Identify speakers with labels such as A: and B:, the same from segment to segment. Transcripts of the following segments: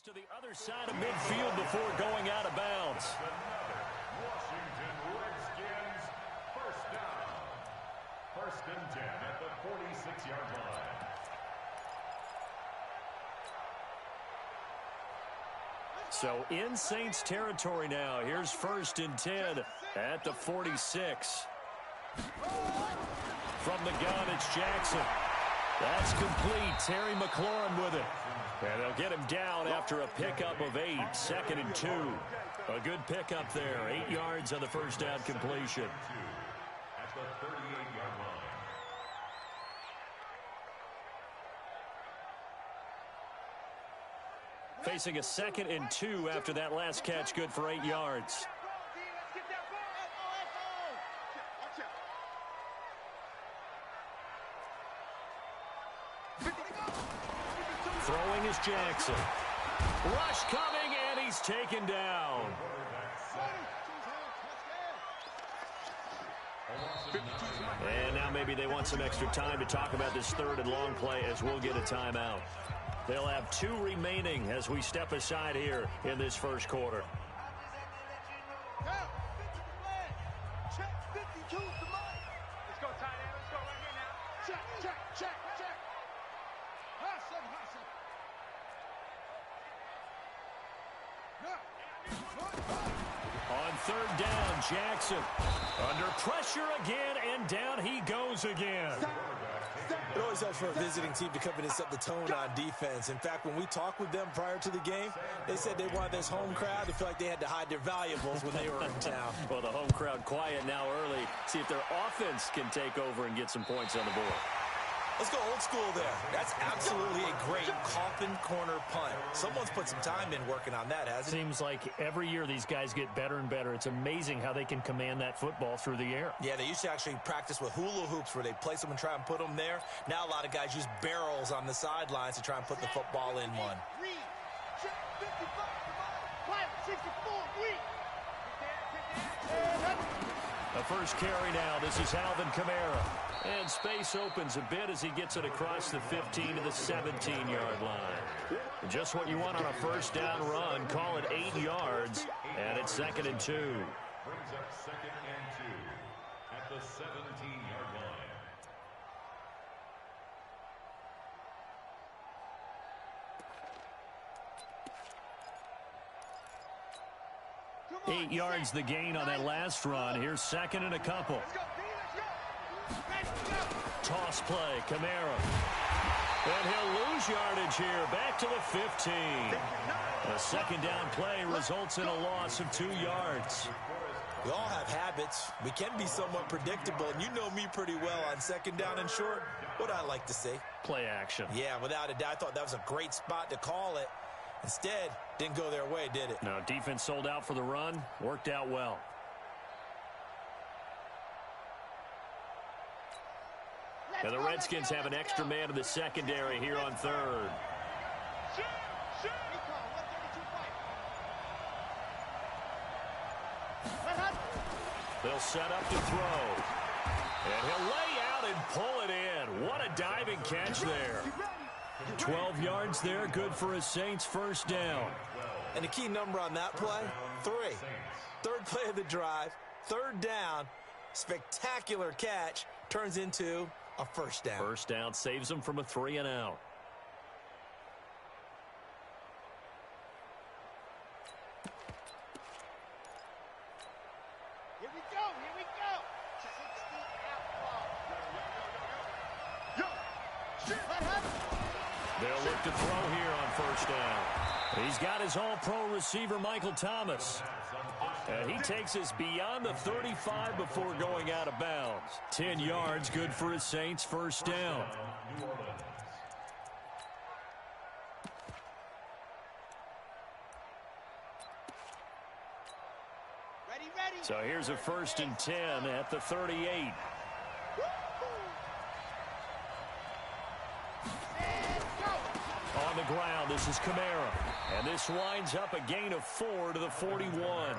A: To the other side of midfield before going out of bounds.
B: Washington Redskins, first down. 1st and 10 at the 46-yard line.
A: So in Saints territory now. Here's 1st and 10 at the 46. From the gun, it's Jackson. That's complete. Terry McLaurin with it. And they'll get him down after a pickup of 8. 2nd and 2. A good pickup there. 8 yards on the first down completion.
B: At the 38-yard line.
A: Facing a 2nd and 2 after that last catch, good for 8 yards. Throwing is Jackson. Rush coming, and he's taken down. And now maybe they want some extra time to talk about this 3rd and long play as we'll get a timeout. They'll have 2 remaining as we step aside here in this first quarter. On 3rd down, Jackson under pressure again, and down he goes again.
C: It always helps for a visiting team to come in and set the tone on defense. In fact, when we talked with them prior to the game, they said they wanted this home crowd to feel like they had to hide their valuables when they were in town.
A: Well, the home crowd quiet now early. See if their offense can take over and get some points on the board.
C: Let's go old school there. That's absolutely a great coffin corner punt. Someone's put some time in working on that, hasn't it?
D: Seems like every year these guys get better and better. It's amazing how they can command that football through the air.
C: Yeah, they used to actually practice with hula hoops where they place them and try and put them there. Now a lot of guys use barrels on the sidelines to try and put the football in one.
A: The first carry now. This is Alvin Kamara. And space opens a bit as he gets it across the 15 to the 17-yard line. Just what you want on a first down run. Call it 8 yards. And it's 2nd and 2.
B: Brings up 2nd and 2 at the 17-yard line.
A: 8 yards the gain on that last run. Here's 2nd and a couple. Toss play, Kamara. And he'll lose yardage here. Back to the 15. A 2nd down play results in a loss of 2 yards.
C: We all have habits. We can be somewhat predictable, and you know me pretty well on 2nd down and short. What I like to say?
A: Play action.
C: Yeah, without a doubt. I thought that was a great spot to call it. Instead, didn't go their way, did it?
A: No, defense sold out for the run. Worked out well. Now the Redskins have an extra man in the secondary here on 3rd. They'll set up to throw. And he'll lay out and pull it in. What a diving catch there. 12 yards there, good for a Saints first down.
C: And the key number on that play, 3. 3rd play of the drive, 3rd down, spectacular catch, turns into a first down.
A: First down saves them from a 3 and out.
E: Here we go, here we go. 60 out.
A: They'll look to throw here on first down. He's got his all-pro receiver, Michael Thomas. And he takes us beyond the 35 before going out of bounds. 10 yards, good for his Saints first down. So here's a 1st and 10 at the 38. On the ground, this is Kamara. And this winds up a gain of 4 to the 41.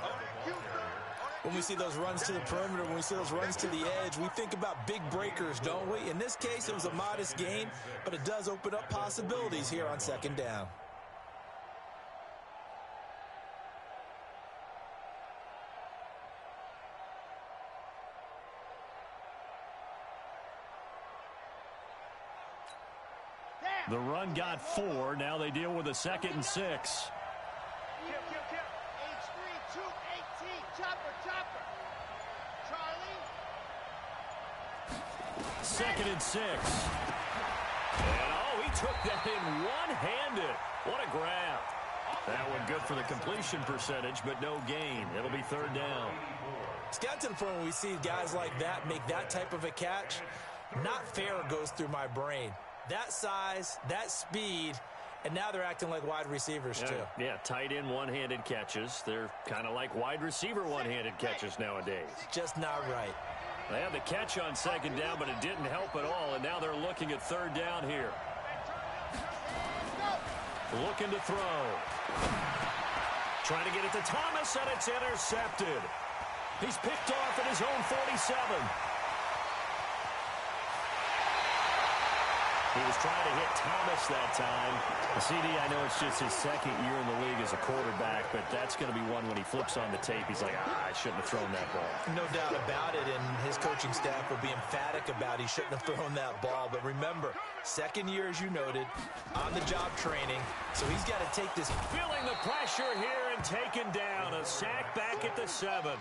C: When we see those runs to the perimeter, when we see those runs to the edge, we think about big breakers, don't we? In this case, it was a modest gain, but it does open up possibilities here on 2nd down.
A: The run got 4. Now they deal with a 2nd and 6.
E: H3, 218. Chopper, chopper. Charlie.
A: 2nd and 6. And, oh, he took that in one-handed. What a grab. That one good for the completion percentage, but no gain. It'll be 3rd down.
C: It's got to the point where we see guys like that make that type of a catch. Not fair goes through my brain. That size, that speed, and now they're acting like wide receivers too.
A: Yeah, tight end one-handed catches. They're kind of like wide receiver one-handed catches nowadays.
C: Just not right.
A: They had the catch on 2nd down, but it didn't help at all, and now they're looking at 3rd down here. Looking to throw. Trying to get it to Thomas, and it's intercepted. He's picked off at his own 47. He was trying to hit Thomas that time. CD, I know it's just his 2nd year in the league as a quarterback, but that's going to be one when he flips on the tape. He's like, I shouldn't have thrown that ball.
C: No doubt about it, and his coaching staff will be emphatic about he shouldn't have thrown that ball. But remember, 2nd year, as you noted, on-the-job training, so he's got to take this.
A: Feeling the pressure here and taken down. A sack back at the 7.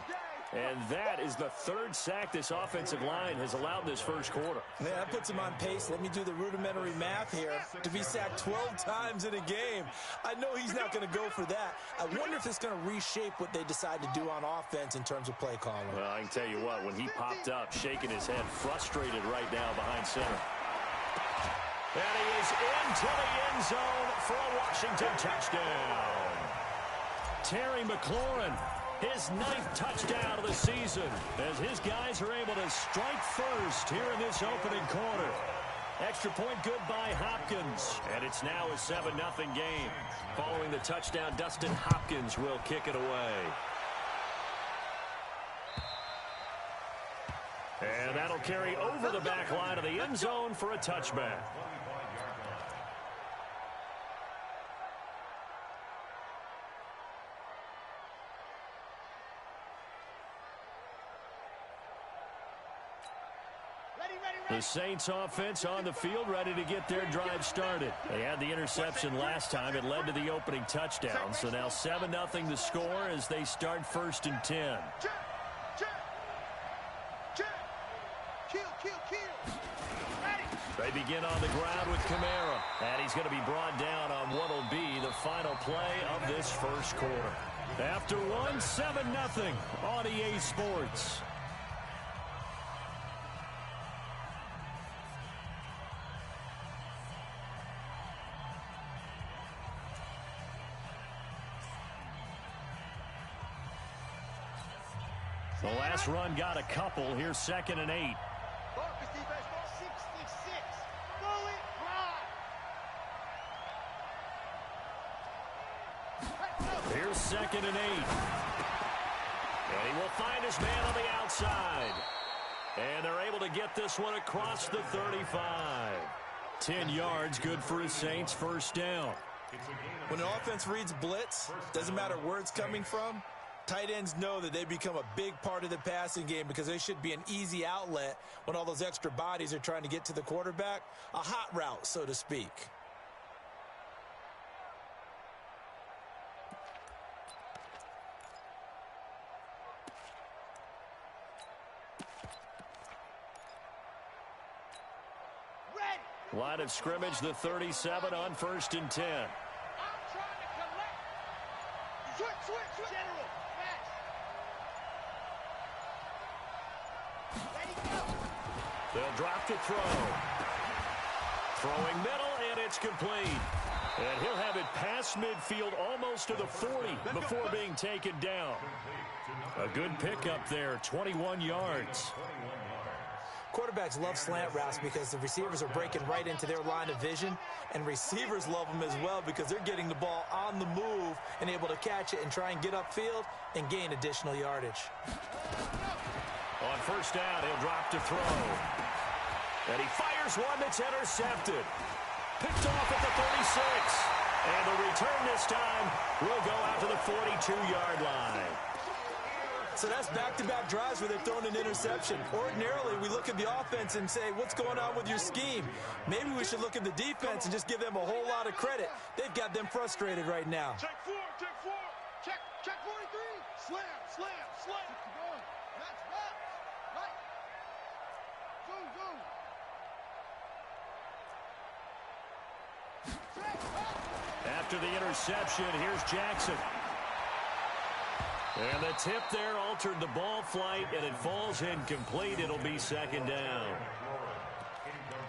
A: And that is the 3rd sack this offensive line has allowed this first quarter.
C: Yeah, that puts him on pace. Let me do the rudimentary math here. To be sacked 12 times in a game, I know he's not going to go for that. I wonder if it's going to reshape what they decide to do on offense in terms of play calling.
A: Well, I can tell you what, when he popped up, shaking his head, frustrated right now behind center. And he is into the end zone for a Washington touchdown. Terry McLaurin. His 9th touchdown of the season as his guys are able to strike first here in this opening quarter. Extra point good by Hopkins. And it's now a 7-0 game. Following the touchdown, Dustin Hopkins will kick it away. And that'll carry over the back line of the end zone for a touchback. The Saints offense on the field, ready to get their drive started. They had the interception last time. It led to the opening touchdown. So now 7-0 the score as they start 1st and 10. They begin on the ground with Kamara. And he's going to be brought down on what will be the final play of this first quarter. After 7-0 on EA Sports. The last run got a couple. Here's 2nd and 8.
E: 66. Bullet drive.
A: Here's 2nd and 8. And he will find his man on the outside. And they're able to get this one across the 35. 10 yards, good for his Saints, 1st down.
C: When an offense reads blitz, doesn't matter where it's coming from, tight ends know that they become a big part of the passing game because they should be an easy outlet when all those extra bodies are trying to get to the quarterback. A hot route, so to speak.
A: Line of scrimmage, the 37 on 1st and 10.
E: I'm trying to collect. Switch. General. Pass. Ready, go.
A: They'll drop to throw. Throwing middle, and it's complete. And he'll have it past midfield almost to the 40 before being taken down. A good pickup there, 21 yards.
C: Quarterbacks love slant routes because the receivers are breaking right into their line of vision, and receivers love them as well because they're getting the ball on the move and able to catch it and try and get upfield and gain additional yardage.
A: On 1st down, he'll drop to throw. And he fires one that's intercepted. Picked off at the 36. And the return this time will go out to the 42-yard line.
C: So that's back-to-back drives where they've thrown an interception. Ordinarily, we look at the offense and say, what's going on with your scheme? Maybe we should look at the defense and just give them a whole lot of credit. They've got them frustrated right now.
E: Check 4, check 4. Check 43. Slam. Keep going. That's right. Zoom.
A: After the interception, here's Jackson. And the tip there altered the ball flight, and it falls incomplete. It'll be second down.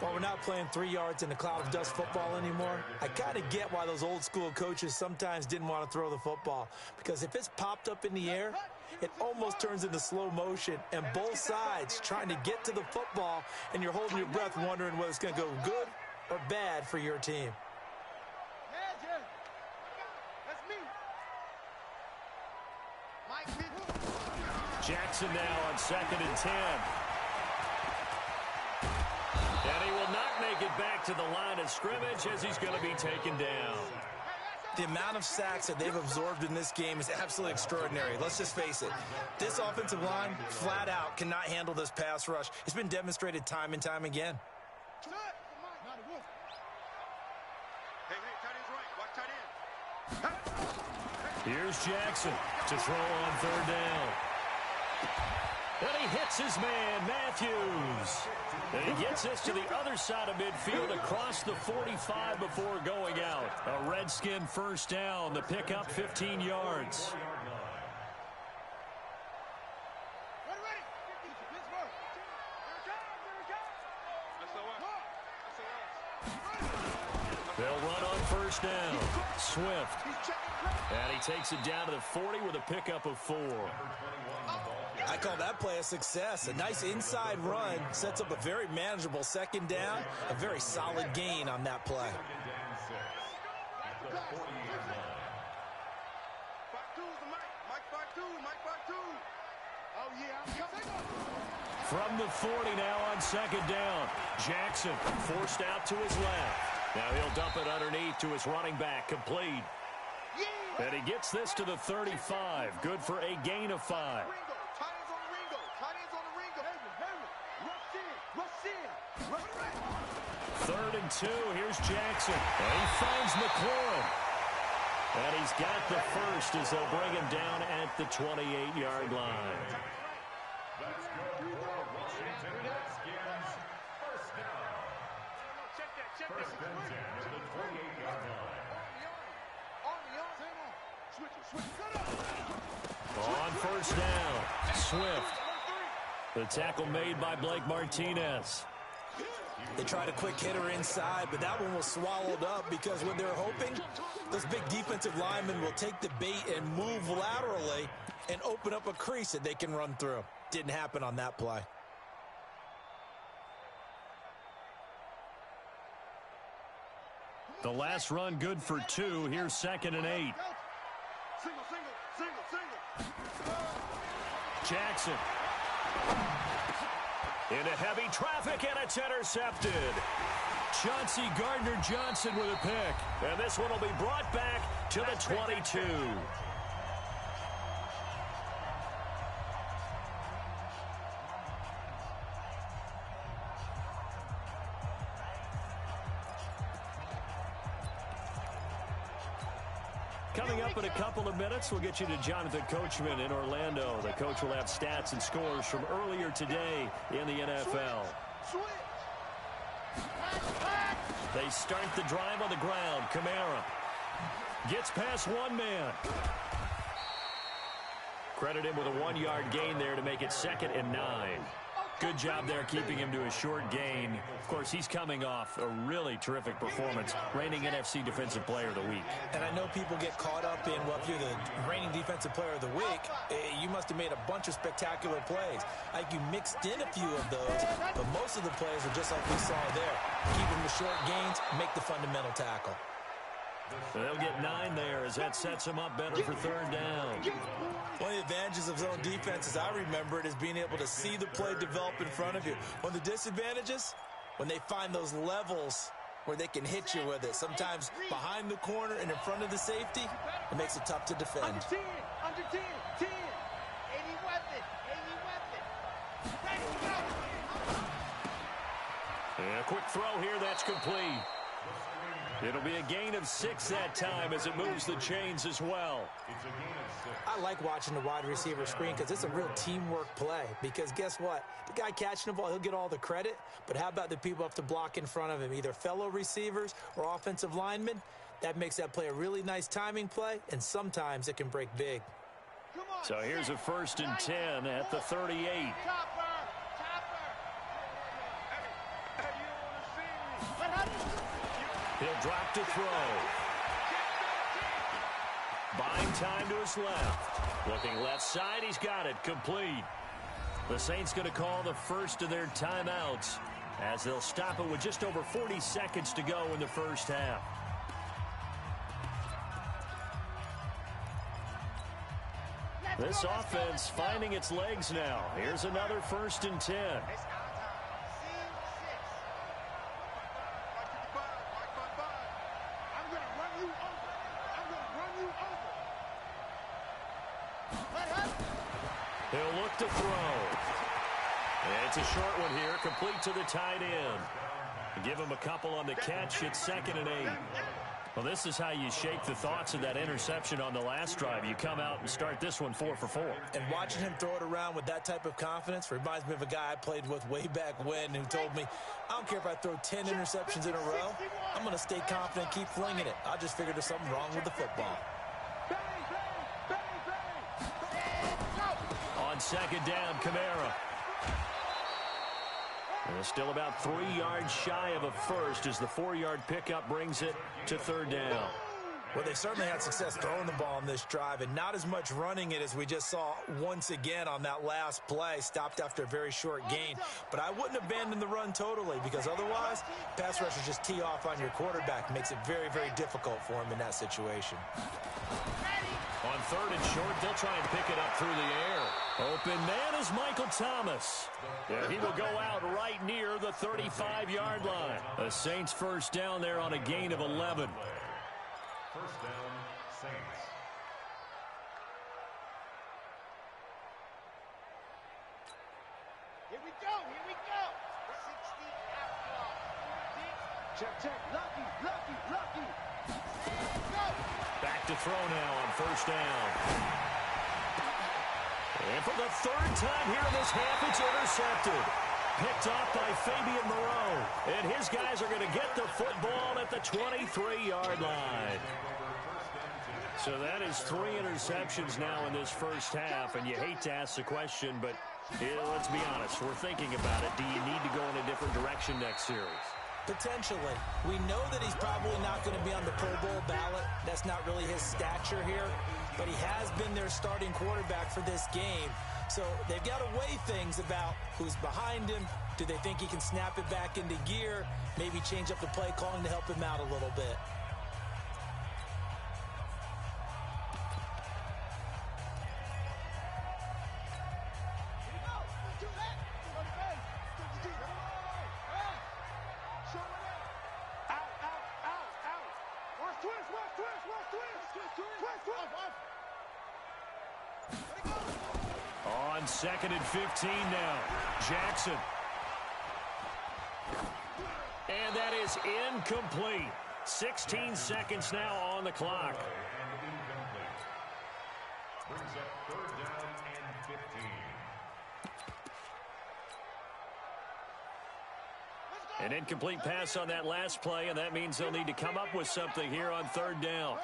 C: Well, we're not playing 3 yards in a cloud of dust football anymore. I kind of get why those old school coaches sometimes didn't want to throw the football, because if it's popped up in the air, it almost turns into slow motion, and both sides trying to get to the football, and you're holding your breath wondering whether it's going to go good or bad for your team.
E: Yeah. That's me.
A: Jackson now on 2nd and 10. And he will not make it back to the line of scrimmage as he's going to be taken down.
C: The amount of sacks that they've absorbed in this game is absolutely extraordinary. Let's just face it. This offensive line, flat out, cannot handle this pass rush. It's been demonstrated time and time again.
E: Hey, tight end's right. Watch tight end.
A: Here's Jackson to throw on 3rd down. And he hits his man, Matthews. And he gets this to the other side of midfield across the 45 before going out. A Redskin first down, the pickup 15 yards.
E: Ready. Pittsburgh.
A: They'll run on 1st down. Swift. And he takes it down to the 40 with a pickup of 4.
C: I call that play a success. A nice inside run sets up a very manageable 2nd down. A very solid gain on that play.
A: From the 40 now on 2nd down. Jackson forced out to his left. Now he'll dump it underneath to his running back, complete. And he gets this to the 35. Good for a gain of 5. 3rd and 2. Here's Jackson. And he finds McLaurin. And he's got the first as they'll bring him down at the 28-yard line. On 1st down, Swift. The tackle made by Blake Martinez.
C: They tried a quick hitter inside, but that one was swallowed up because when they're hoping, those big defensive linemen will take the bait and move laterally and open up a crease that they can run through. Didn't happen on that play.
A: The last run good for 2. Here's 2nd and 8.
E: Single.
A: Jackson. Into heavy traffic, and it's intercepted. Chauncey Gardner-Johnson with a pick. And this one will be brought back to the 22. Coming up in a couple of minutes, we'll get you to Jonathan Coachman in Orlando. The coach will have stats and scores from earlier today in the NFL. They start the drive on the ground. Kamara gets past one man. Credit him with a 1-yard gain there to make it 2nd and 9. Good job there keeping him to a short gain. Of course, he's coming off a really terrific performance, reigning NFC Defensive Player of the Week.
C: And I know people get caught up in, well, if you're the reigning Defensive Player of the Week, you must have made a bunch of spectacular plays. Like you mixed in a few of those, but most of the plays are just like we saw there. Keep them to short gains, make the fundamental tackle.
A: They'll get 9 there as that sets them up better for 3rd down.
C: One of the advantages of zone defense, as I remember it, is being able to see the play develop in front of you. One of the disadvantages, when they find those levels where they can hit you with it, sometimes behind the corner and in front of the safety, it makes it tough to defend.
E: Under 10, 10. 80 West.
A: And a quick throw here, that's complete. It'll be a gain of 6 that time as it moves the chains as well.
C: I like watching the wide receiver screen because it's a real teamwork play. Because guess what? The guy catching the ball, he'll get all the credit. But how about the people up to block in front of him, either fellow receivers or offensive linemen? That makes that play a really nice timing play, and sometimes it can break big.
A: So here's a 1st and 10 at the 38. He'll drop to throw. Buying time to his left. Looking left side, he's got it. Complete. The Saints going to call the first of their timeouts as they'll stop it with just over 40 seconds to go in the first half. This offense finding its legs now. Here's another 1st and 10. He'll look to throw. And it's a short one here, complete to the tight end. Give him a couple on the catch. It's 2nd and 8. Well, this is how you shake the thoughts of that interception on the last drive. You come out and start this one 4 for 4.
C: And watching him throw it around with that type of confidence reminds me of a guy I played with way back when who told me, I don't care if I throw 10 interceptions in a row. I'm going to stay confident, keep flinging it. I just figured there's something wrong with the football.
A: On 2nd down, Kamara. And still about 3 yards shy of a first as the 4-yard pickup brings it to 3rd down.
C: Well, they certainly had success throwing the ball on this drive and not as much running it as we just saw once again on that last play. Stopped after a very short gain. But I wouldn't abandon the run totally because otherwise, pass rushers just tee off on your quarterback. Makes it very, very difficult for him in that situation.
A: On 3rd and short, they'll try and pick it up through the air. Open man is Michael Thomas. Yeah, he will go out right near the 35-yard line. The Saints 1st down there on a gain of 11.
B: 1st down, Saints.
E: Here we go, here we go. 60 outlaws. Check. Lucky. Go.
A: Back to throw now on 1st down. And for the 3rd time here in this half, it's intercepted. Picked off by Fabian Moreau. And his guys are going to get the football at the 23-yard line. So that is 3 interceptions now in this first half. And you hate to ask the question, but let's be honest. We're thinking about it. Do you need to go in a different direction next series?
C: Potentially. We know that he's probably not going to be on the Pro Bowl ballot. That's not really his stature here. But he has been their starting quarterback for this game. So they've got to weigh things about who's behind him. Do they think he can snap it back into gear? Maybe change up the play calling to help him out a little bit.
A: On 2nd and 15 now. Jackson. And that is incomplete. 16 seconds now on the clock.
B: Brings up 3rd down and 15.
A: An incomplete pass on that last play, and that means they'll need to come up with something here on 3rd down.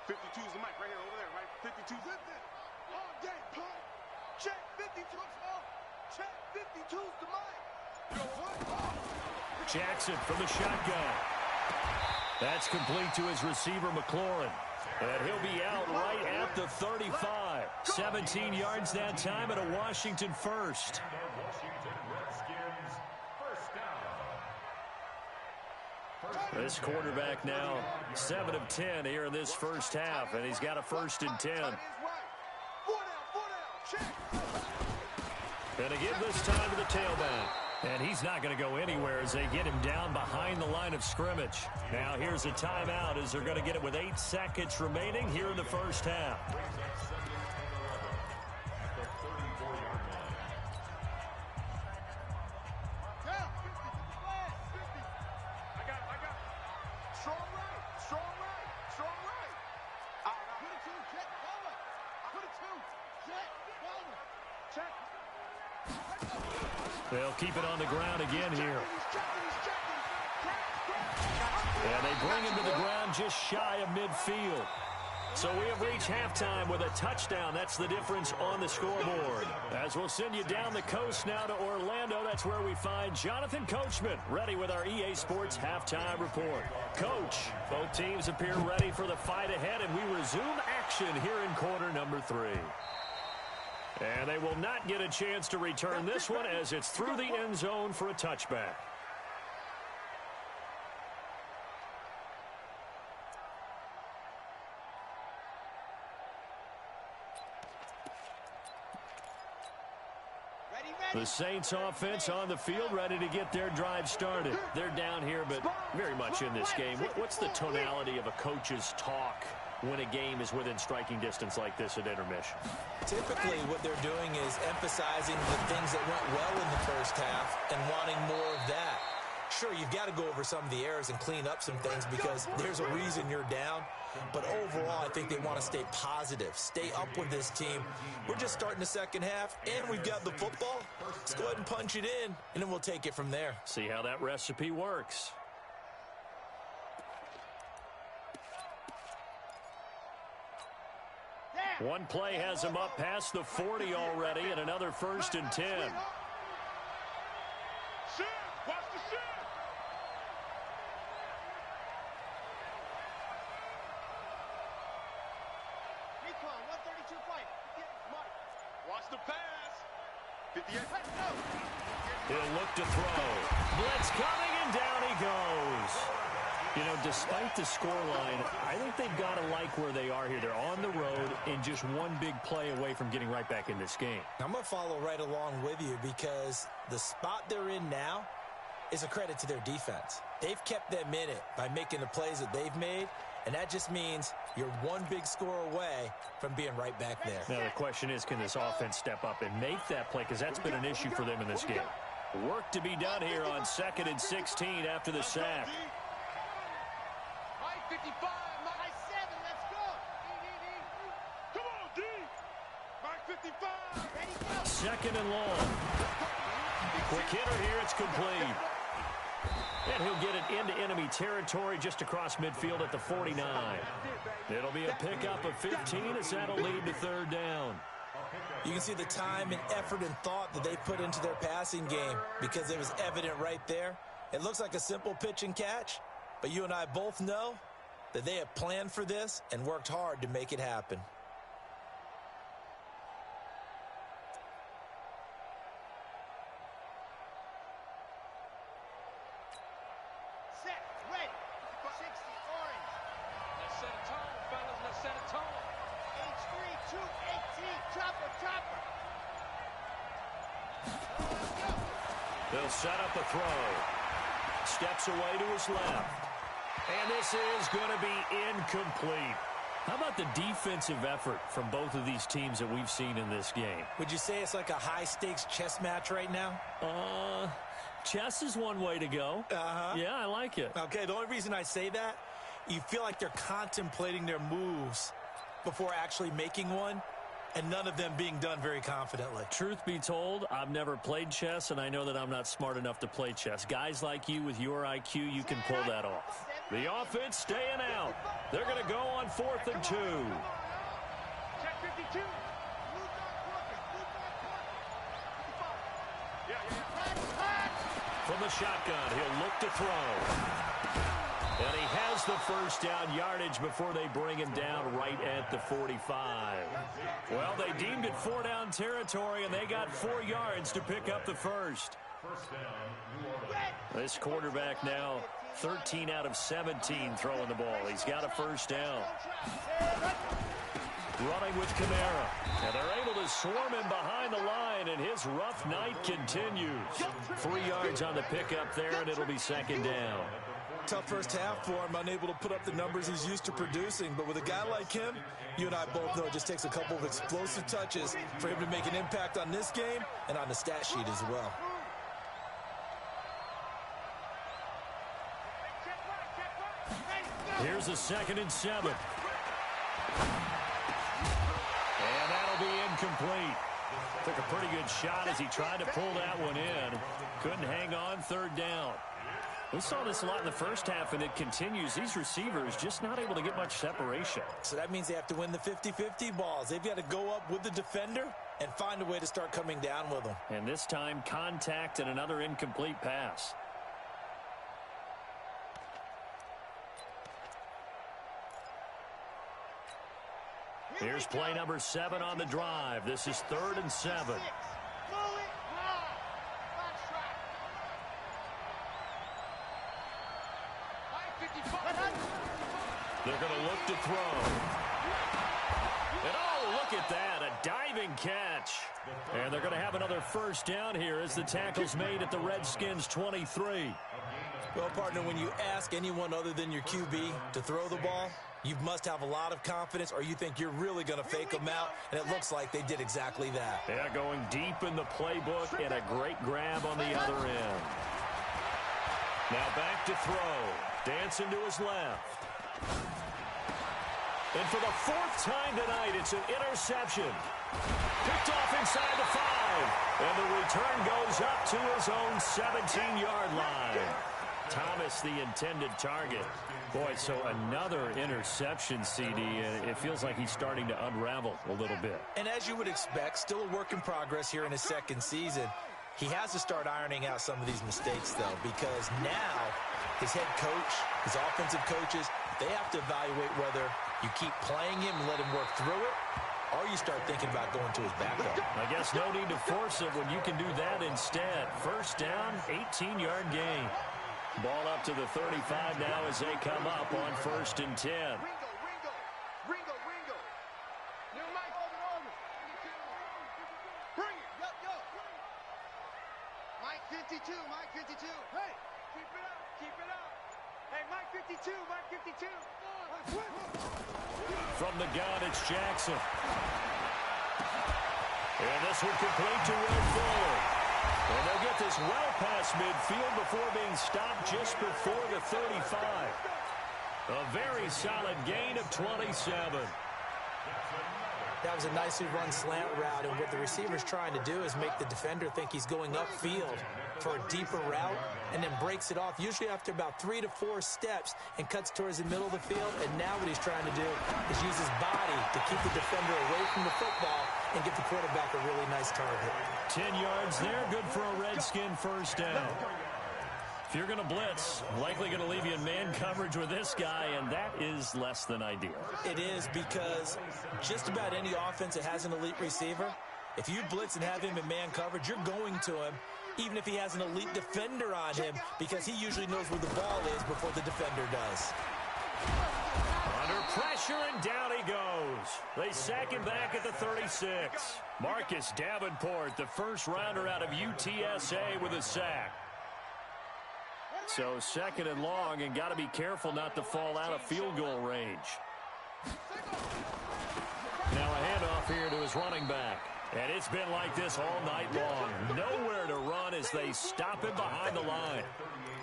E: 52's the mic right here, over there, right? 52's it. All day, punt. Check 52's phone. Check 52's the mic. Yo, what?
A: Jackson from the shotgun. That's complete to his receiver, McLaurin. And he'll be out right at the 35. 17 yards that time and a Washington first. This quarterback now 7 of 10 here in this first half, and he's got a 1st and 10. And to give this time to the tailback.
D: And he's not going to go anywhere as they get him down behind the line of scrimmage. Now here's a timeout as they're going to get it with 8 seconds remaining here in the first half.
A: They'll keep it on the ground again here. And they bring him to the ground just shy of midfield. So we have reached halftime with a touchdown. That's the difference on the scoreboard. As we'll send you down the coast now to Orlando, that's where we find Jonathan Coachman, ready with our EA Sports halftime report. Coach, both teams appear ready for the fight ahead, and we resume action here in quarter number 3. And they will not get a chance to return this one as it's through the end zone for a touchback. The Saints offense on the field, ready to get their drive started. They're down here, but very much in this game. What's the tonality of a coach's talk when a game is within striking distance like this at intermission?
C: Typically, what they're doing is emphasizing the things that went well in the first half and wanting more of that. Sure, you've got to go over some of the errors and clean up some things because there's a reason you're down. But overall, I think they want to stay positive, stay up with this team. We're just starting the second half, and we've got the football. Let's go ahead and punch it in, and then we'll take it from there.
A: See how that recipe works. One play has him up past the 40 already, and another 1st and 10.
E: Watch the shit. Recon, 132 fight. Watch the pass. 58.
A: He'll look to throw. Blitz coming, and down he goes. You know, despite the scoreline, I think they've got to like where they are here. They're on the road and just one big play away from getting right back in this game.
C: I'm going to follow right along with you because the spot they're in now is a credit to their defense. They've kept them in it by making the plays that they've made, and that just means you're one big score away from being right back there.
A: Now, the question is, can this offense step up and make that play? Because that's been an issue for them in this game. Work to be done here on 2nd and 16 after the sack.
E: 55, Mike 7, let's go. Come on, D. Mike 55.
A: 2nd and long. Quick hitter here, it's complete. And he'll get it into enemy territory just across midfield at the 49. It'll be a pickup of 15 as that'll lead to 3rd down.
C: You can see the time and effort and thought that they put into their passing game because it was evident right there. It looks like a simple pitch and catch, but you and I both know that they have planned for this and worked hard to make it happen.
E: Set, ready. 60, orange. Let's set a tone, fellas. Let's set a tone. H3, 218. Chopper, chopper.
A: They'll set up a throw. Steps away to his left. And this is going to be incomplete. How about the defensive effort from both of these teams that we've seen in this game?
C: Would you say it's like a high-stakes chess match right now?
A: Chess is one way to go. Yeah, I like it.
C: Okay, the only reason I say that, you feel like they're contemplating their moves before actually making one, and none of them being done very confidently.
A: Truth be told, I've never played chess, and I know that I'm not smart enough to play chess. Guys like you with your IQ, you can pull that off. The offense staying out. They're going to go on 4th and 2.
E: Check 52.
A: From the shotgun, he'll look to throw. And he has the 1st down yardage before they bring him down right at the 45. Well, they deemed it 4-down territory, and they got 4 yards to pick up the 1st. This quarterback now 13 out of 17 throwing the ball. He's got a 1st down.
D: running with Kamara. And they're able to swarm him behind the line, and his rough night continues. 3 yards on the pickup there, and it'll be second down.
C: Tough first half for him, unable to put up the numbers he's used to producing. But with a guy like him, you and I both know it just takes a couple of explosive touches for him to make an impact on this game and on the stat sheet as well.
D: Here's a 2nd and 7. And that'll be incomplete. Took a pretty good shot as he tried to pull that one in. Couldn't hang on, 3rd down. We saw this a lot in the first half, and it continues. These receivers just not able to get much separation.
C: So that means they have to win the 50-50 balls. They've got to go up with the defender and find a way to start coming down with them.
D: And this time, contact and another incomplete pass. Here's play number 7 on the drive. This is 3rd and 7. They're going to look to throw. And oh, look at that, a diving catch. And they're going to have another first down here as the tackle's made at the Redskins' 23.
C: Well, partner, when you ask anyone other than your QB to throw the ball, you must have a lot of confidence, or you think you're really going to fake them out, and it looks like they did exactly that.
D: Yeah, going deep in the playbook and a great grab on the other end. Now back to throw. Dancing to his left. And for the 4th time tonight, it's an interception. Picked off inside the 5. And the return goes up to his own 17-yard line. Thomas, the intended target. Boy, so another interception, CD, and it feels like he's starting to unravel a little bit.
C: And as you would expect, still a work in progress here in his 2nd season. He has to start ironing out some of these mistakes, though, because now his head coach, his offensive coaches, they have to evaluate whether you keep playing him and let him work through it, or you start thinking about going to his backup.
D: I guess no need to force it when you can do that instead. First down, 18-yard gain. Ball up to the 35 now as they come up on 1st and 10.
E: Ringo. New Mike, bring it. Yo. Mike 52. Hey, keep it up. Hey, Mike 52.
D: From the gun, it's Jackson. And this one complete to Will Fuller. And they'll get this well past midfield before being stopped just before the 35. A very solid gain of 27.
C: That was a nicely run slant route, and what the receiver's trying to do is make the defender think he's going upfield for a deeper route, and then breaks it off, usually after about 3 to 4 steps, and cuts towards the middle of the field. And now what he's trying to do is use his body to keep the defender away from the football and give the quarterback a really nice target.
D: 10 yards there, good for a Redskin first down. If you're going to blitz, likely going to leave you in man coverage with this guy, and that is less than ideal.
C: It is, because just about any offense that has an elite receiver, if you blitz and have him in man coverage, you're going to him, even if he has an elite defender on him, because he usually knows where the ball is before the defender does.
D: Under pressure, and down he goes. They sack him back at the 36. Marcus Davenport, the first rounder out of UTSA, with a sack. So 2nd and long, and got to be careful not to fall out of field goal range. Now a handoff here to his running back. And it's been like this all night long. Nowhere to run as they stop him behind the line.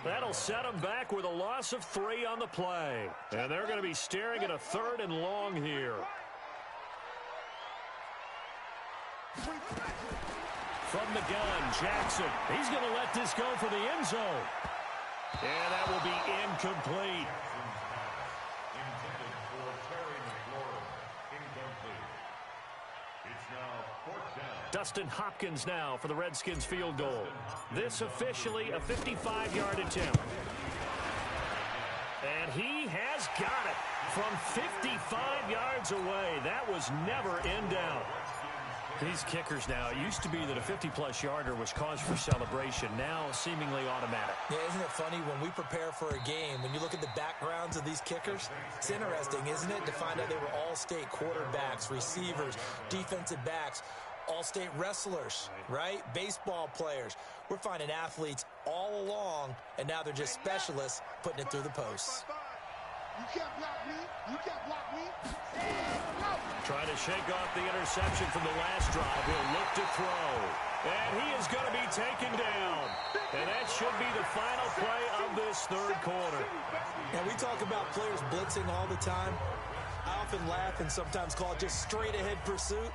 D: That'll set him back with a loss of 3 on the play. And they're going to be staring at a 3rd and long here. From the gun, Jackson. He's going to let this go for the end zone. And that will be incomplete.
B: Intended for Terry McLaurin. Incomplete. It's now 4th down.
D: Dustin Hopkins now for the Redskins field goal. This officially a 55-yard attempt. And he has got it from 55 yards away. That was never in doubt.
A: These kickers now, it used to be that a 50-plus yarder was cause for celebration. Now, seemingly automatic.
C: Yeah, isn't it funny when we prepare for a game, when you look at the backgrounds of these kickers, it's interesting, isn't it, to find out they were all-state quarterbacks, receivers, defensive backs, all-state wrestlers, right? Baseball players. We're finding athletes all along, and now they're just specialists putting it through the posts.
E: You can't block me. You can't block me.
A: Trying to shake off the interception from the last drive. He'll look to throw. And he is going to be taken down. And that should be the final play of this third quarter.
C: And we talk about players blitzing all the time. I often laugh and sometimes call it just straight-ahead pursuit.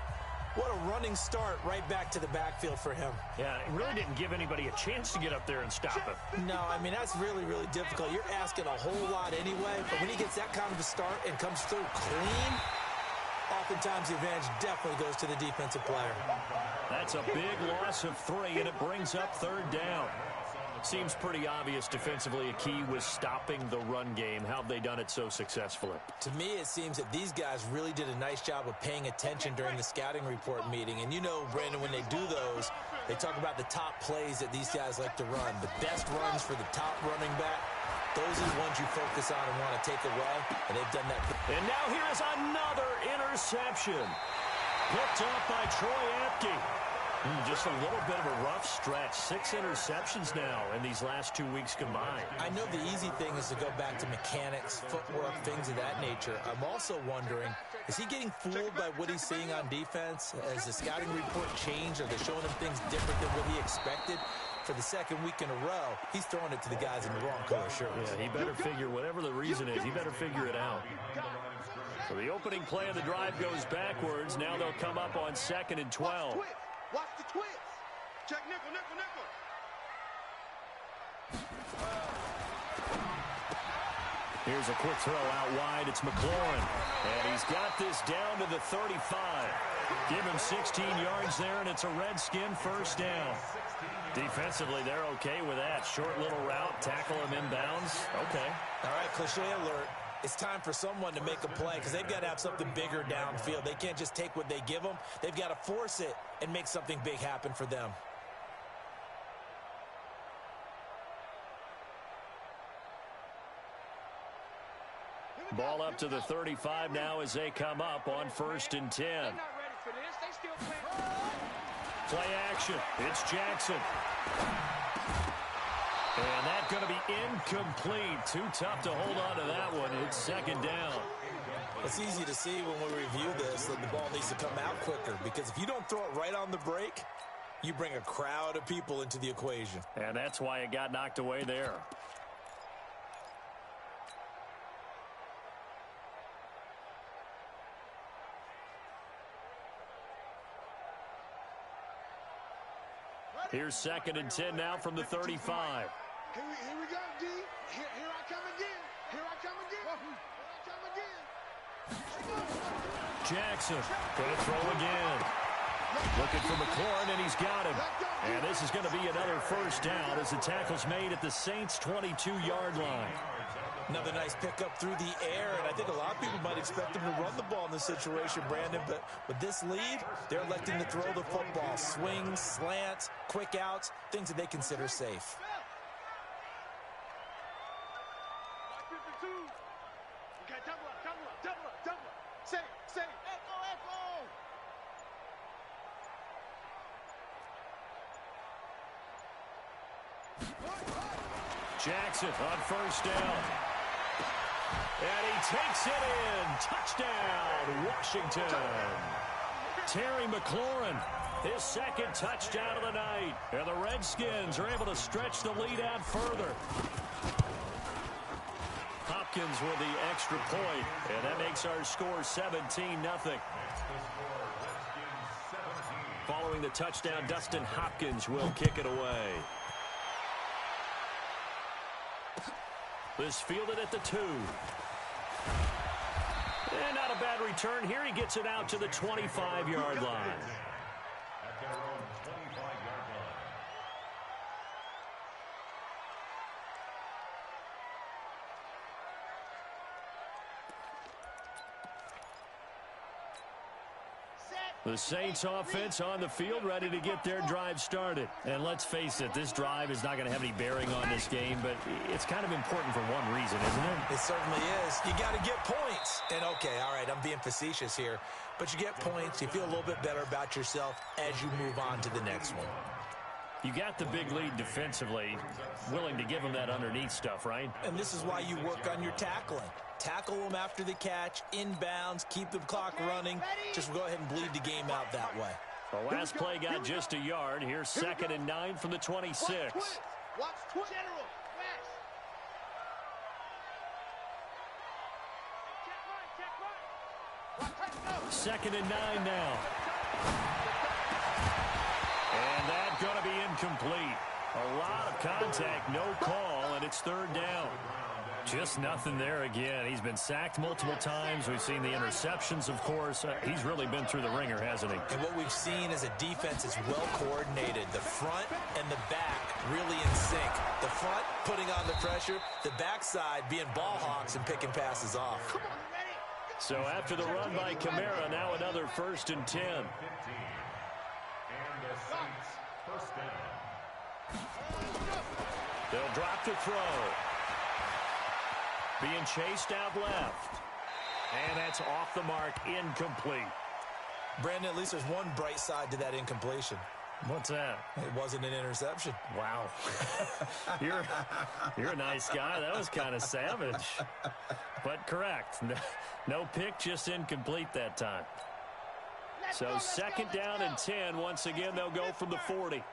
C: What a running start right back to the backfield for him.
A: Yeah, it really didn't give anybody a chance to get up there and stop him.
C: No, I mean, that's really, really difficult. You're asking a whole lot anyway, but when he gets that kind of a start and comes through clean, oftentimes the advantage definitely goes to the defensive player.
A: That's a big loss of 3, and it brings up third down. Seems pretty obvious defensively a key was stopping the run game. How have they done it so successfully?
C: To me, it seems that these guys really did a nice job of paying attention during the scouting report meeting. And you know, Brandon, when they do those, they talk about the top plays that these guys like to run. The best runs for the top running back, those are the ones you focus on and want to take away, and they've done that.
A: And now here is another interception. Picked up by Troy Apke. Just a little bit of a rough stretch. 6 interceptions now in these last 2 weeks combined.
C: I know the easy thing is to go back to mechanics, footwork, things of that nature. I'm also wondering, is he getting fooled by what he's seeing on defense? Has the scouting report changed? Are they showing him things different than what he expected? For the second week in a row, he's throwing it to the guys in the wrong color shirts.
A: Yeah, he better figure, whatever the reason is, he better figure it out. So the opening play of the drive goes backwards. Now they'll come up on 2nd and 12.
E: Watch the twist. Check nickel, nickel, nickel.
A: Here's a quick throw out wide. It's McLaurin. And he's got this down to the 35. Give him 16 yards there, and it's a Redskin first down. Defensively, they're okay with that. Short little route, tackle him inbounds. Okay.
C: All right, cliche alert. It's time for someone to make a play because they've got to have something bigger downfield. They can't just take what they give them. They've got to force it and make something big happen for them.
A: Ball up to the 35 now as they come up on 1st and 10.
E: They're not ready for this. They still playing.
A: Play action. It's Jackson. And that's going to be incomplete. Too tough to hold on to that one. It's 2nd down.
C: It's easy to see when we review this that the ball needs to come out quicker because if you don't throw it right on the break, you bring a crowd of people into the equation.
A: And that's why it got knocked away there. Here's 2nd and 10 now from the 35.
E: Here we go, D. Here I come again. Here I come again. Here I come again.
A: Jackson going to throw again. Looking for McLaurin, and he's got him. And this is going to be another first down as the tackle's made at the Saints' 22-yard line.
C: Another nice pickup through the air, and I think a lot of people might expect him to run the ball in this situation, Brandon, but with this lead, they're electing to throw the football. Swings, slants, quick outs, things that they consider safe.
E: Okay, double up, double up, double up, double up. Say, echo, echo.
A: Jackson on first down. And he takes it in. Touchdown, Washington. Terry McLaurin, his 2nd touchdown of the night. And the Redskins are able to stretch the lead out further. Hopkins with the extra point, and that makes our score 17-0. Following the touchdown, Dustin Hopkins will kick it away. This fielded at the 2. And not a bad return here. He gets it out to the 25-yard line.
B: At their own 25-yard line.
E: Set.
A: The Saints offense on the field, ready to get their drive started. And let's face it, this drive is not going to have any bearing on this game, but it's kind of important for one reason, isn't it?
C: It certainly is. You got to get points. And, okay, all right, I'm being facetious here, but you get points. You feel a little bit better about yourself as you move on to the next one.
A: You got the big lead defensively, willing to give them that underneath stuff, right?
C: And this is why you work on your tackling. Tackle them after the catch, inbounds, keep the clock running. Just go ahead and bleed the game out that way.
A: The last play got just a yard. Here's 2nd and 9 from the 26.
E: Watch General.
A: Second and 9 now. And that's going to be incomplete. A lot of contact, no call, and it's 3rd down. Just nothing there again. He's been sacked multiple times. We've seen the interceptions, of course. He's really been through the ringer, hasn't he?
C: And what we've seen is a defense is well coordinated. The front and the back really in sync. The front putting on the pressure, the backside being ball hawks and picking passes off.
A: So after the run by Kamara, now another 1st and 10.
B: And the Saints first down.
A: They'll drop to throw. Being chased out left. And that's off the mark, incomplete.
C: Brandon, at least there's one bright side to that incompletion.
A: What's that?
C: It wasn't an interception.
A: Wow. You're a nice guy. That was kind of savage. But correct. No pick, just incomplete that time. So 2nd down and 10. Once again, they'll go from the 40.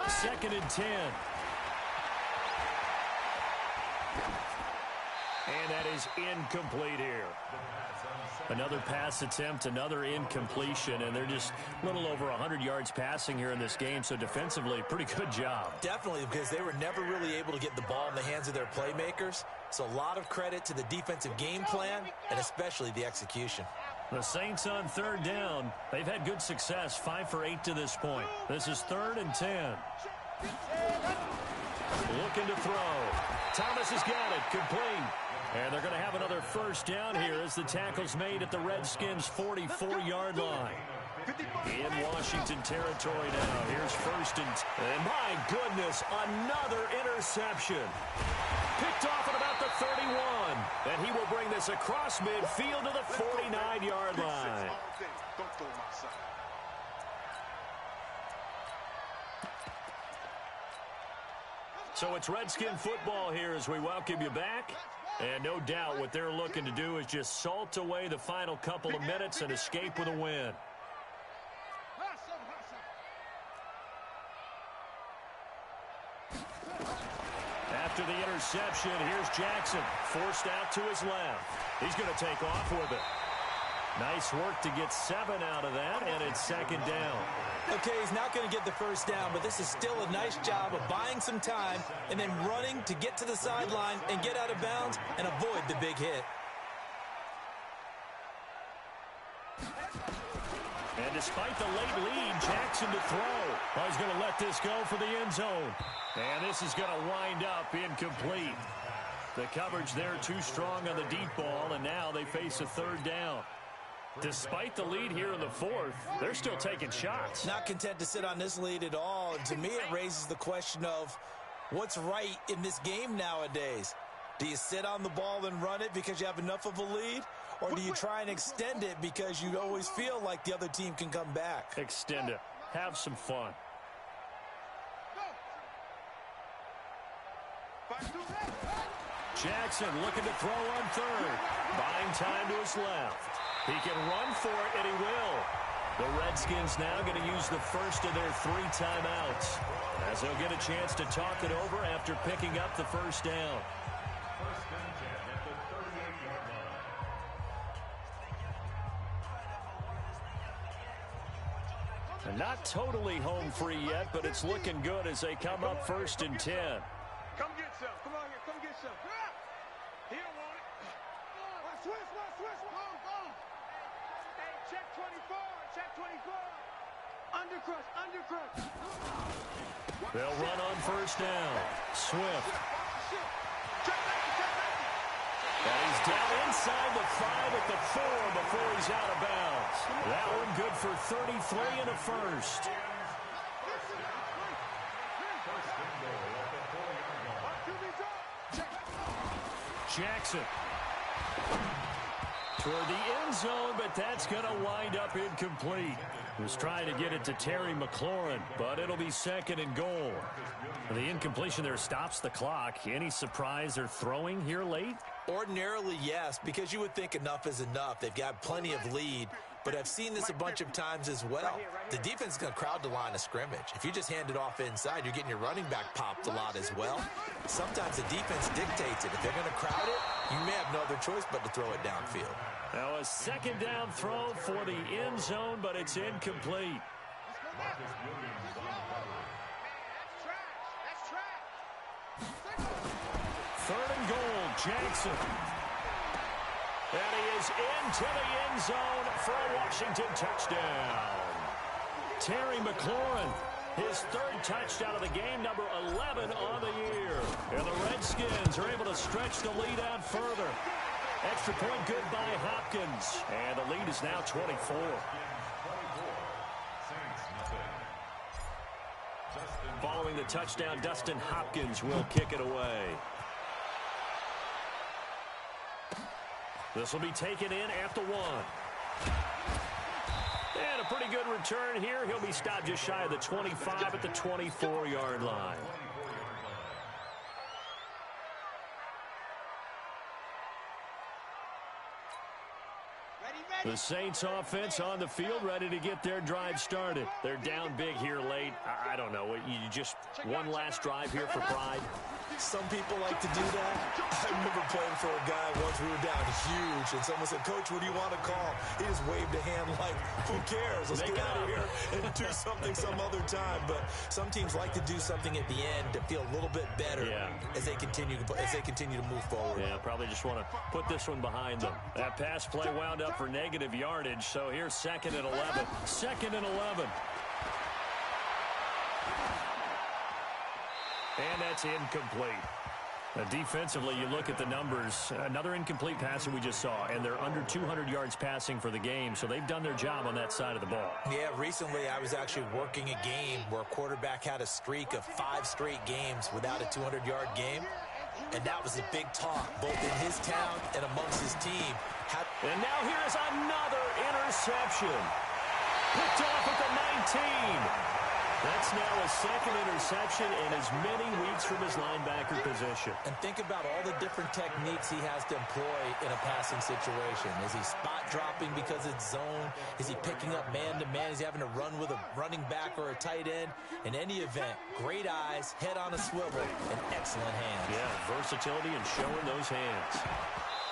A: Second and 10. And that is incomplete here. Another pass attempt, another incompletion, and they're just a little over 100 yards passing here in this game, so defensively, pretty good job.
C: Definitely, because they were never really able to get the ball in the hands of their playmakers, so a lot of credit to the defensive game plan and especially the execution.
A: The Saints on 3rd down. They've had good success, 5 for 8 to this point. This is 3rd and 10. Looking to throw. Thomas has got it, complete. And they're going to have another 1st down here as the tackle's made at the Redskins' 44-yard line. In Washington territory now. Here's 1st and my goodness, another interception. Picked off at about the 31. And he will bring this across midfield to the 49-yard line. So it's Redskin football here as we welcome you back. And no doubt what they're looking to do is just salt away the final couple of minutes and escape with a win. After the interception, here's Jackson, forced out to his left. He's going to take off with it. Nice work to get 7 out of that, and it's 2nd down.
C: Okay, he's not going to get the 1st down, but this is still a nice job of buying some time and then running to get to the sideline and get out of bounds and avoid the big hit.
A: And despite the late lead, Jackson to throw. Well, he's going to let this go for the end zone. And this is going to wind up incomplete. The coverage there too strong on the deep ball, and now they face a 3rd down. Despite the lead here in the 4th, they're still taking shots.
C: Not content to sit on this lead at all. And to me, it raises the question of what's right in this game nowadays. Do you sit on the ball and run it because you have enough of a lead? Or do you try and extend it because you always feel like the other team can come back?
A: Extend it. Have some fun. Jackson looking to throw on 3rd. Buying time to his left. He can run for it, and he will. The Redskins now going to use the first of their 3 timeouts, as they'll get a chance to talk it over after picking up the 1st down.
B: First and 10 at the 38-yard line.
A: And not totally home free yet, but it's looking good as they come up 1st and 10.
E: Come get some. Come on here. Come get some. He don't want it. Switch. Check 24. Check 24. Undercrush, undercrush.
A: They'll run on first down. Swift. And he's down inside the 5 at the 4 before he's out of bounds. That one good for 33 and a first. Jackson toward the end zone, but that's going to wind up incomplete. He was trying to get it to Terry McLaurin, but it'll be second and goal. The incompletion there stops the clock. Any surprise they're throwing here late?
C: Ordinarily, yes, because you would think enough is enough. They've got plenty of lead, but I've seen this a bunch of times as well. The defense is going to crowd the line of scrimmage. If you just hand it off inside, you're getting your running back popped a lot as well. Sometimes the defense dictates it. If they're going to crowd it, you may have no other choice but to throw it downfield.
A: Now a second down throw for the end zone, but it's incomplete. Third and goal, Jackson. And he is into the end zone for a Washington touchdown. Terry McLaurin, his third touchdown of the game, number 11 on the year. And the Redskins are able to stretch the lead out further. Extra point good by Hopkins. And the lead is now 24. Following the touchdown, Dustin Hopkins will kick it away. This will be taken in at the 1. And a pretty good return here. He'll be stopped just shy of the 25 at the 24-yard line. The Saints offense on the field, ready to get their drive started. They're down big here late. I don't know. You just one last drive here for pride.
C: Some people like to do that. I remember playing for a guy once. We were down huge, and someone said, "Coach, what do you want to call?" He just waved a hand like, "Who cares? Let's get out of here and do something some other time." But some teams like to do something at the end to feel a little bit better as they continue to move forward.
A: Yeah, probably just want to put this one behind them. That pass play wound up for negative yardage, so here's second and 11. Second and 11. And that's incomplete. Defensively, you look at the numbers. Another incomplete pass that we just saw, and they're under 200 yards passing for the game, so they've done their job on that side of the ball.
C: Yeah, recently I was actually working a game where a quarterback had a streak of 5 straight games without a 200-yard game, and that was a big talk, both in his town and amongst his team.
A: And now here is another interception. Picked off at the 19. That's now a second interception in as many weeks from his linebacker position.
C: And think about all the different techniques he has to employ in a passing situation. Is he spot dropping because it's zone? Is he picking up man-to-man? Is he having to run with a running back or a tight end? In any event, great eyes, head on a swivel, and excellent hands.
A: Yeah, versatility and showing those hands.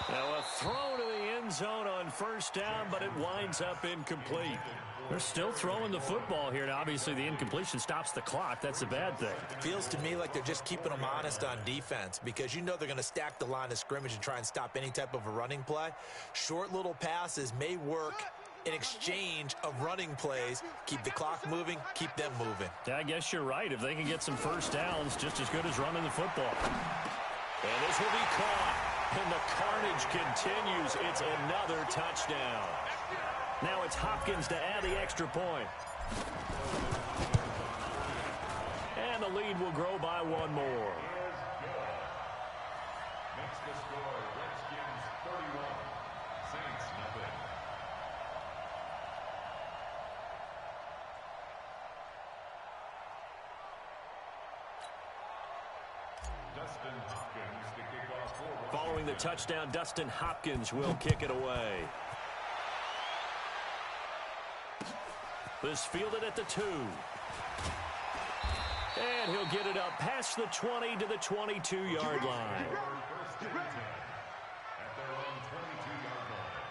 A: Now a throw to the end zone on first down, but it winds up incomplete. They're still throwing the football here. Now, obviously, the incompletion stops the clock. That's a bad thing.
C: Feels to me like they're just keeping them honest on defense because you know they're going to stack the line of scrimmage and try and stop any type of a running play. Short little passes may work in exchange of running plays. Keep the clock moving, keep them moving.
A: Yeah, I guess you're right. If they can get some first downs, just as good as running the football. And this will be caught. And the carnage continues. It's another touchdown. Now it's Hopkins to add the extra point. And the lead will grow by one more.
B: Next to score, Redskins 31, Saints nothing. Dustin Hopkins to kick off for
A: Following the touchdown, Dustin Hopkins will kick it away. This fielded at the 2. And he'll get it up past the 20 to the 22-yard line.
B: First and 10 at their own 22-yard line.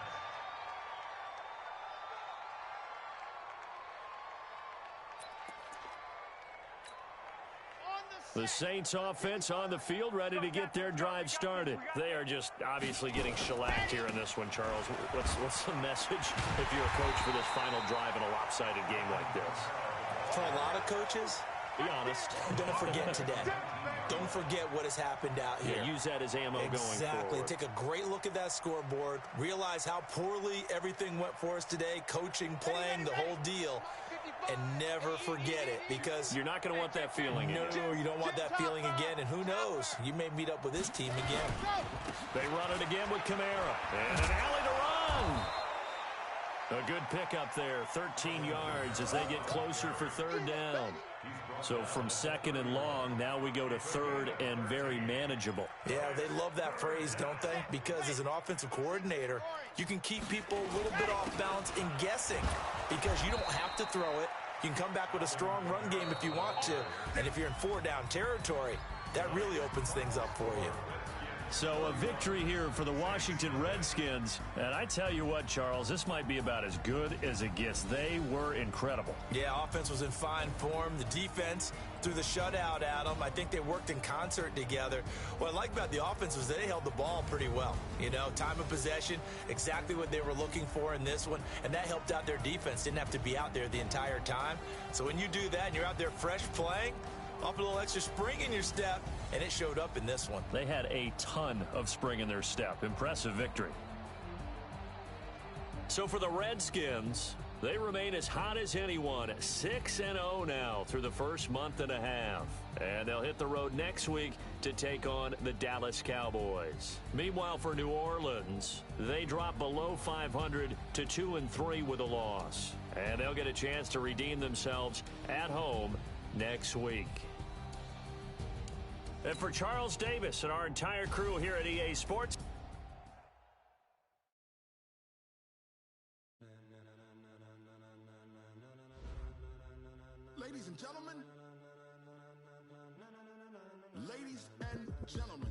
E: On the
A: The Saints offense on the field, ready to get their drive started. They are just obviously getting shellacked here in this one, Charles. What's the message if you're a coach for this final drive in a lopsided game like this?
C: For a lot of coaches,
A: be honest.
C: Don't forget today. Don't forget what has happened out here.
A: Yeah, use that as ammo going forward.
C: Exactly. Take a great look at that scoreboard. Realize how poorly everything went for us today. Coaching, playing, the whole deal. And never forget it, because
A: you're not going to want that feeling again.
C: No, you don't want that feeling again. And who knows? You may meet up with this team again.
A: They run it again with Kamara. And an alley to run. A good pickup there, 13 yards as they get closer for third down. So from second and long, now we go to third and very manageable.
C: Yeah, they love that phrase, don't they? Because as an offensive coordinator, you can keep people a little bit off balance in guessing, because you don't have to throw it. You can come back with a strong run game if you want to. And if you're in four-down territory, that really opens things up for you.
A: So a victory here for the Washington Redskins. And I tell you what, Charles, this might be about as good as it gets. They were incredible.
C: Yeah, offense was in fine form. The defense threw the shutout at them. I think they worked in concert together. What I like about the offense was they held the ball pretty well. You know, time of possession, exactly what they were looking for in this one. And that helped out their defense. Didn't have to be out there the entire time. So when you do that and you're out there fresh playing, up a little extra spring in your step, and it showed up in this one.
A: They had a ton of spring in their step. Impressive victory. So for the Redskins, they remain as hot as anyone, 6-0 now through the first month and a half. And they'll hit the road next week to take on the Dallas Cowboys. Meanwhile, for New Orleans, they drop below 500 to 2-3 with a loss. And they'll get a chance to redeem themselves at home next week. And for Charles Davis and our entire crew here at EA Sports.
E: Ladies and gentlemen. Ladies and gentlemen.